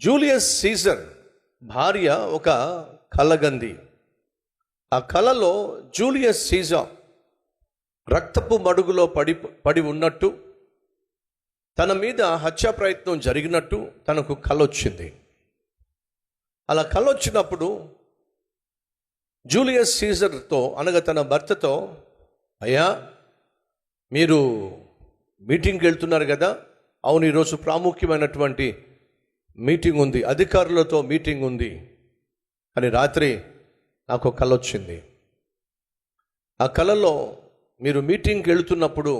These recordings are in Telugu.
జూలియస్ సీజర్ భార్య ఒక కలగంది. ఆ కలలో జూలియస్ సీజర్ రక్తపు మడుగులో పడి ఉన్నట్టు, తన మీద హత్యా ప్రయత్నం జరిగినట్టు తనకు కలొచ్చింది. అలా కలొచ్చినప్పుడు జూలియస్ సీజర్తో అనగా తన భర్తతో, అయ్యా మీరు మీటింగ్కి వెళ్తున్నారు కదా, అవును ఈరోజు ప్రాముఖ్యమైనటువంటి మీటింగ్ ఉంది, అధికారులతో మీటింగ్ ఉంది అని రాత్రి నాకు కల వచ్చింది. ఆ కలలో మీరు మీటింగ్కి వెళుతున్నప్పుడు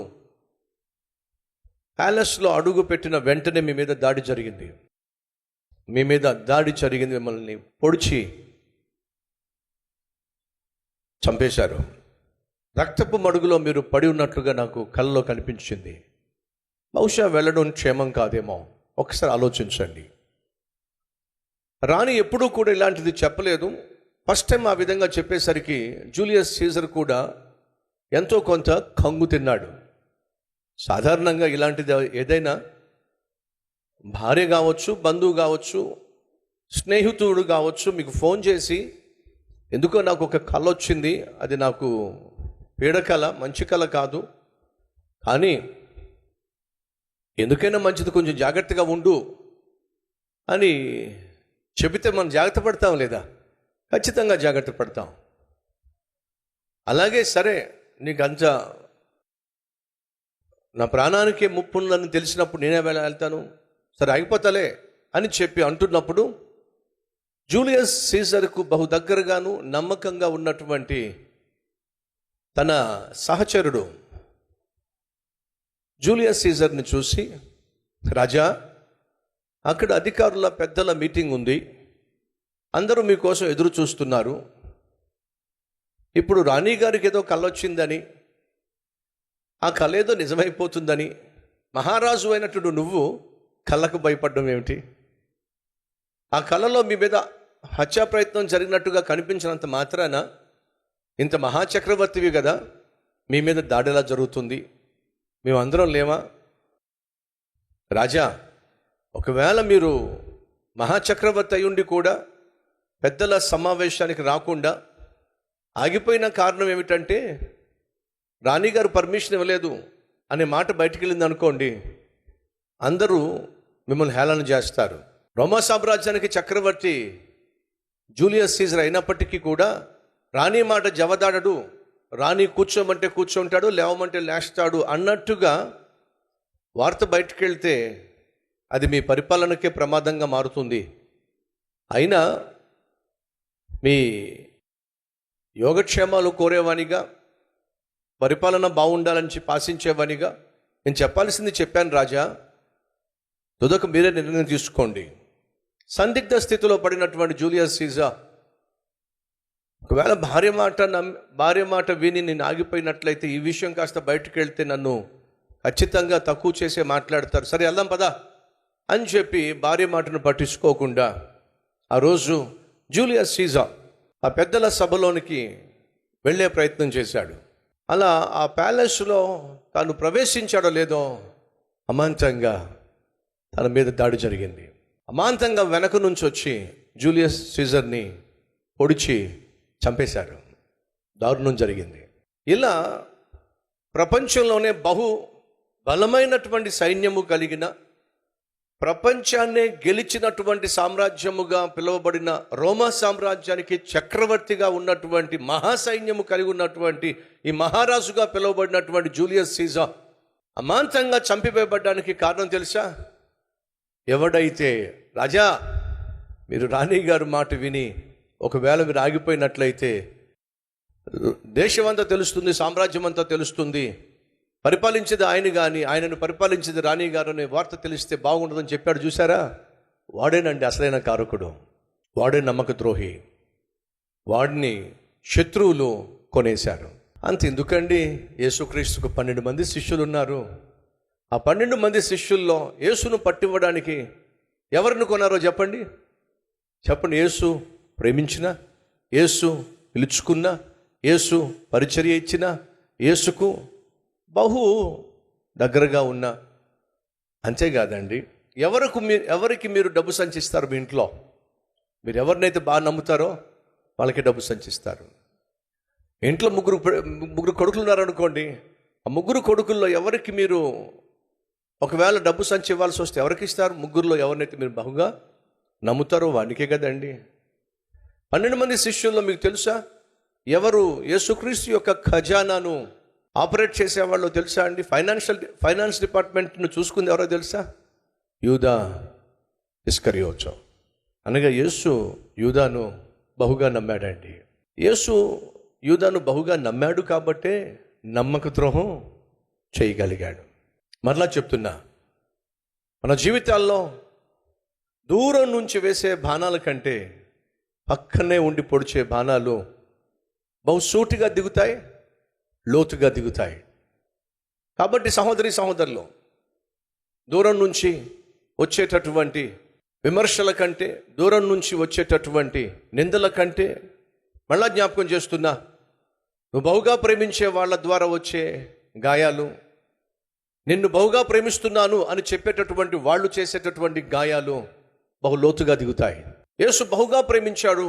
ప్యాలెస్లో అడుగు పెట్టిన వెంటనే మీ మీద దాడి జరిగింది. మిమ్మల్ని పొడిచి చంపేశారు. రక్తపు మడుగులో మీరు పడి ఉన్నట్లుగా నాకు కలలో కనిపించింది. బహుశా వెళ్ళడం క్షేమం కాదేమో, ఒకసారి ఆలోచించండి. రాణి ఎప్పుడూ కూడా ఇలాంటిది చెప్పలేదు. ఫస్ట్ టైం ఆ విధంగా చెప్పేసరికి జూలియస్ సీజర్ కూడా ఎంతో కొంత కంగు తిన్నాడు. సాధారణంగా ఇలాంటిది ఏదైనా భార్య కావచ్చు, బంధువు కావచ్చు, స్నేహితుడు కావచ్చు, మీకు ఫోన్ చేసి ఎందుకో నాకు ఒక కల వచ్చింది, అది నాకు పీడకల, మంచి కల కాదు, కానీ ఎందుకైనా మంచిది, కొంచెం జాగ్రత్తగా ఉండు అని చెబితే మనం జాగ్రత్త పడతాం లేదా? ఖచ్చితంగా జాగ్రత్త పడతాం. అలాగే సరే నీకు అంత నా ప్రాణానికే ముప్పు ఉందని తెలిసినప్పుడు నేనే వెళ్తాను, సరే అయిపోతలే అని చెప్పి అంటున్నప్పుడు జూలియస్ సీజర్కు బహు దగ్గరగాను నమ్మకంగా ఉన్నటువంటి తన సహచరుడు జూలియస్ సీజర్ని చూసి, రాజా అక్కడ అధికారుల పెద్దల మీటింగ్ ఉంది, అందరూ మీకోసం ఎదురు చూస్తున్నారు. ఇప్పుడు రాణి గారికి ఏదో కల వచ్చిందని, ఆ కళ ఏదో నిజమైపోతుందని, మహారాజు అయినట్టు నువ్వు కళ్ళకు భయపడడం ఏమిటి? ఆ కళలో మీ మీద హత్యా ప్రయత్నం జరిగినట్టుగా కనిపించినంత మాత్రాన ఇంత మహాచక్రవర్తివి కదా, మీ మీద దాడి ఎలా జరుగుతుంది? మేమందరం లేమా? రాజా, ఒకవేళ మీరు మహాచక్రవర్తి అయ్యుండి కూడా పెద్దల సమావేశానికి రాకుండా ఆగిపోయిన కారణం ఏమిటంటే రాణిగారు పర్మిషన్ ఇవ్వలేదు అనే మాట బయటికి వెళ్ళింది అనుకోండి, అందరూ మిమ్మల్ని హేళన చేస్తారు. రోమా సామ్రాజ్యానికి చక్రవర్తి జూలియస్ సీజర్ అయినప్పటికీ కూడా రాణి మాట జవదాడడు, రాణి కూర్చోమంటే కూర్చోంటాడు, లేవమంటే లేస్తాడు అన్నట్టుగా వార్త బయటికి వెళ్తే అది మీ పరిపాలనకే ప్రమాదంగా మారుతుంది. అయినా మీ యోగక్షేమాలు కోరేవానిగా, పరిపాలన బాగుండాలని ఆశించేవానిగా నేను చెప్పాల్సింది చెప్పాను రాజా, తుదకు మీరే నిర్ణయం తీసుకోండి. సందిగ్ధ స్థితిలో పడినటువంటి జూలియస్ సీజర్ ఒకవేళ భార్య మాట విని నేను ఆగిపోయినట్లయితే ఈ విషయం కాస్త బయటకు వెళ్తే నన్ను ఖచ్చితంగా తక్కువ చేసే మాట్లాడతారు, సరే వెళ్దాం పదా అని చెప్పి భార్య మాటను పట్టించుకోకుండా ఆ రోజు జూలియస్ సీజర్ ఆ పెద్దల సభలోనికి వెళ్ళే ప్రయత్నం చేశాడు. అలా ఆ ప్యాలెస్లో తాను ప్రవేశించాడో లేదో అమాంతంగా తన మీద దాడి జరిగింది. అమాంతంగా వెనక నుంచి వచ్చి జూలియస్ సీజర్ని పొడిచి చంపేశాడు. దారుణం జరిగింది. ఇలా ప్రపంచంలోనే బహు బలమైనటువంటి సైన్యము కలిగిన, ప్రపంచాన్నే గెలిచినటువంటి సామ్రాజ్యముగా పిలువబడిన రోమా సామ్రాజ్యానికి చక్రవర్తిగా ఉన్నటువంటి మహాసైన్యము కలిగి ఉన్నటువంటి ఈ మహారాజుగా పిలువబడినటువంటి జూలియస్ సీజర్ అమాంతంగా చంపివేయబడ్డానికి కారణం తెలుసా? ఎవడైతే రాజా మీరు రాణి గారు మాట విని ఒకవేళ మీరు ఆగిపోయినట్లయితే దేశమంతా తెలుస్తుంది, సామ్రాజ్యం అంతా తెలుస్తుంది, పరిపాలించేది ఆయన కానీ ఆయనను పరిపాలించేది రాణి గారు అనే వార్త తెలిస్తే బాగుండదని చెప్పాడు చూసారా? వాడేనండి అసలైన కారకుడు, వాడే నమ్మక ద్రోహి, వాడిని శత్రువులు కొనేశారు. అంత ఎందుకండి, యేసుక్రీస్తుకు 12 మంది శిష్యులు ఉన్నారు. ఆ 12 మంది శిష్యుల్లో యేసును పట్టివ్వడానికి ఎవరిని కొన్నారో చెప్పండి. యేసు ప్రేమించిన, యేసు పిలుచుకున్న, యేసు పరిచర్య ఇచ్చిన, యేసుకు బహు దగ్గరగా ఉన్న, అంతేకాదండి ఎవరికి మీరు డబ్బు సంచిస్తారు? మీ ఇంట్లో మీరు ఎవరినైతే బాగా నమ్ముతారో వాళ్ళకి డబ్బు సంచిస్తారు. ఇంట్లో ముగ్గురు కొడుకులు ఉన్నారనుకోండి, ఆ ముగ్గురు కొడుకుల్లో ఎవరికి మీరు ఒకవేళ డబ్బు సంచి ఇవ్వాల్సి వస్తే ఎవరికి ఇస్తారు? ముగ్గురులో ఎవరినైతే మీరు బహుగా నమ్ముతారో వాడికే కదండి. 12 మంది శిష్యుల్లో మీకు తెలుసా ఎవరు యేసుక్రీస్తు యొక్క ఖజానాను ఆపరేట్ చేసేవాళ్ళు తెలుసా అండి? ఫైనాన్స్ డిపార్ట్మెంట్ను చూసుకుంది ఎవరో తెలుసా? యూదా ఇస్కరియోతు. అనగా యేసు యూదాను బహుగా నమ్మాడండి. యేసు యూదాను బహుగా నమ్మాడు కాబట్టే నమ్మక ద్రోహం చేయగలిగాడు. మరలా చెప్తున్నా, మన జీవితాల్లో దూరం నుంచి వేసే బాణాల కంటే పక్కనే ఉండి పొడిచే బాణాలు బహుసూటిగా దిగుతాయి, లోతుగా దిగుతాయి. కాబట్టి సహోదరులు, దూరం నుంచి వచ్చేటటువంటి విమర్శల కంటే, దూరం నుంచి వచ్చేటటువంటి నిందల కంటే, మళ్ళా జ్ఞాపకం చేస్తున్నా, నువ్వు బహుగా ప్రేమించే వాళ్ళ ద్వారా వచ్చే గాయాలు, నిన్ను బహుగా ప్రేమిస్తున్నాను అని చెప్పేటటువంటి వాళ్ళు చేసేటటువంటి గాయాలు బహు లోతుగా దిగుతాయి. యేసు బహుగా ప్రేమించాడు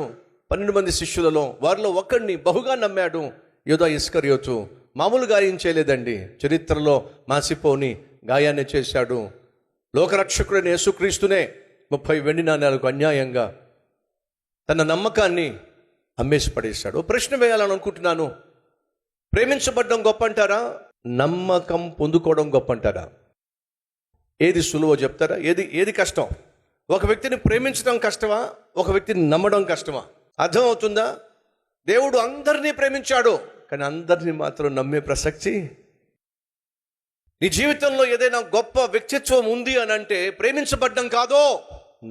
12 మంది శిష్యులలో. వారిలో ఒకడిని బహుగా నమ్మాడు, యూదా ఇస్కరియోతు. మామూలు గాయం చేయలేదండి, చరిత్రలో మాసిపోని గాయాన్ని చేశాడు. లోకరక్షకుడైన యేసుక్రీస్తునే 30 వెండి నాణేలకు అన్యాయంగా తన నమ్మకాన్ని అమ్మేసి పడేశాడు. ప్రశ్న వేయాలని అనుకుంటున్నాను, ప్రేమించబడ్డం గొప్ప అంటారా? నమ్మకం పొందుకోవడం గొప్ప అంటారా? ఏది సులువో చెప్తారా? ఏది కష్టం? ఒక వ్యక్తిని ప్రేమించడం కష్టమా? ఒక వ్యక్తిని నమ్మడం కష్టమా? అర్థం అవుతుందా? దేవుడు అందరినీ ప్రేమించాడు, కానీ అందరినీ మాత్రం నమ్మే ప్రసక్తి. నీ జీవితంలో ఏదైనా గొప్ప వ్యక్తిత్వం ఉంది అని అంటే ప్రేమించబడ్డం కాదో,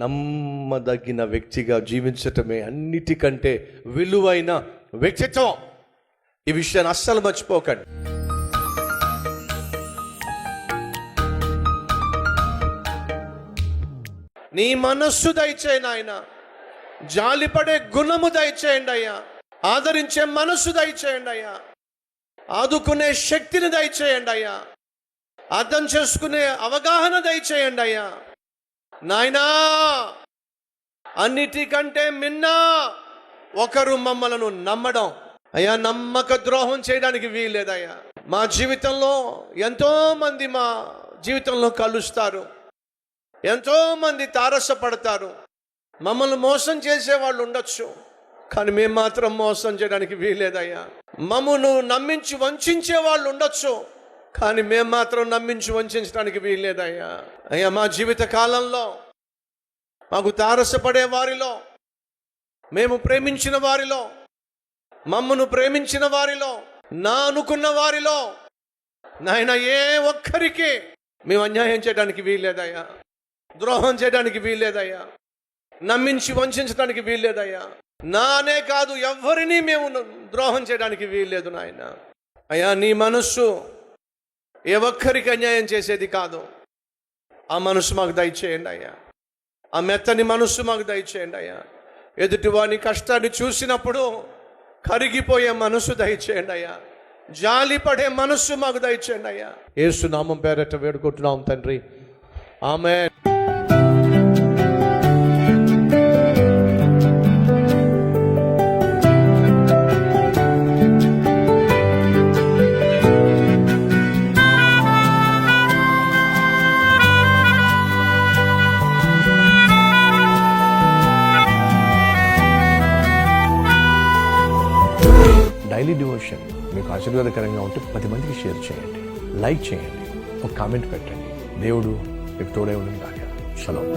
నమ్మదగిన వ్యక్తిగా జీవించటమే అన్నిటికంటే విలువైన వ్యక్తిత్వం. ఈ విషయాన్ని అస్సలు మర్చిపోకండి. నీ మనస్సు దయచేయండి ఆయన, జాలిపడే గుణము దయచేయండి అయ్యా, ఆదరించే మనస్సు దయచేయండి అయ్యా, ఆదుకునే శక్తిని దయచేయండి అయ్యా, అర్థం చేసుకునే అవగాహన దయచేయండి అయ్యా. నాయనా, అన్నిటికంటే మిన్న ఒకరు మమ్మలను నమ్మడం అయ్యా. నమ్మక ద్రోహం చేయడానికి వీల్లేదయ్యా. మా జీవితంలో ఎంతోమంది మా జీవితంలో కలుస్తారు, ఎంతోమంది తారసపడతారు, మమ్మల్ని మోసం చేసే వాళ్ళు ఉండొచ్చు, కానీ మేము మాత్రం మోసం చేయడానికి వీల్లేదయ్యా. మమ్మను నమ్మించి వంచే వాళ్ళు ఉండొచ్చు, కానీ మేము మాత్రం నమ్మించి వంచడానికి వీల్లేదయ్యా. అయ్యా, మా జీవిత కాలంలో మాకు తారసపడే వారిలో, మేము ప్రేమించిన వారిలో, మమ్మను ప్రేమించిన వారిలో, నా అనుకున్న వారిలో నాయన ఏ ఒక్కరికి మేము అన్యాయం చేయడానికి వీల్లేదయ్యా, ద్రోహం చేయడానికి వీల్లేదయ్యా, నమ్మించి వంచడానికి వీల్లేదయ్యా. నానే కాదు, ఎవరిని మేము ద్రోహం చేయడానికి వీల్లేదు నాయన. అయ్యా, నీ మనస్సు ఏ ఒక్కరికి అన్యాయం చేసేది కాదు. ఆ మనసు మాకు దయచేయండి అయ్యా, ఆ మెత్తని మనస్సు మాకు దయచేయండి అయ్యా. ఎదుటివాని కష్టాన్ని చూసినప్పుడు కరిగిపోయే మనసు దయచేయండి అయ్యా, జాలిపడే మనస్సు మాకు దయచేయండి అయ్యా. యేసు నామం పేరట వేడుకుంటున్నాం తండ్రి, ఆమేన్. డైలీ డివోషన్ మీకు ఆశీర్వాదకరంగా ఉంటే 10 మందికి షేర్ చేయండి, లైక్ చేయండి, ఒక కామెంట్ పెట్టండి. దేవుడు మీకు తోడే ఉండను గాక. షలోమ్.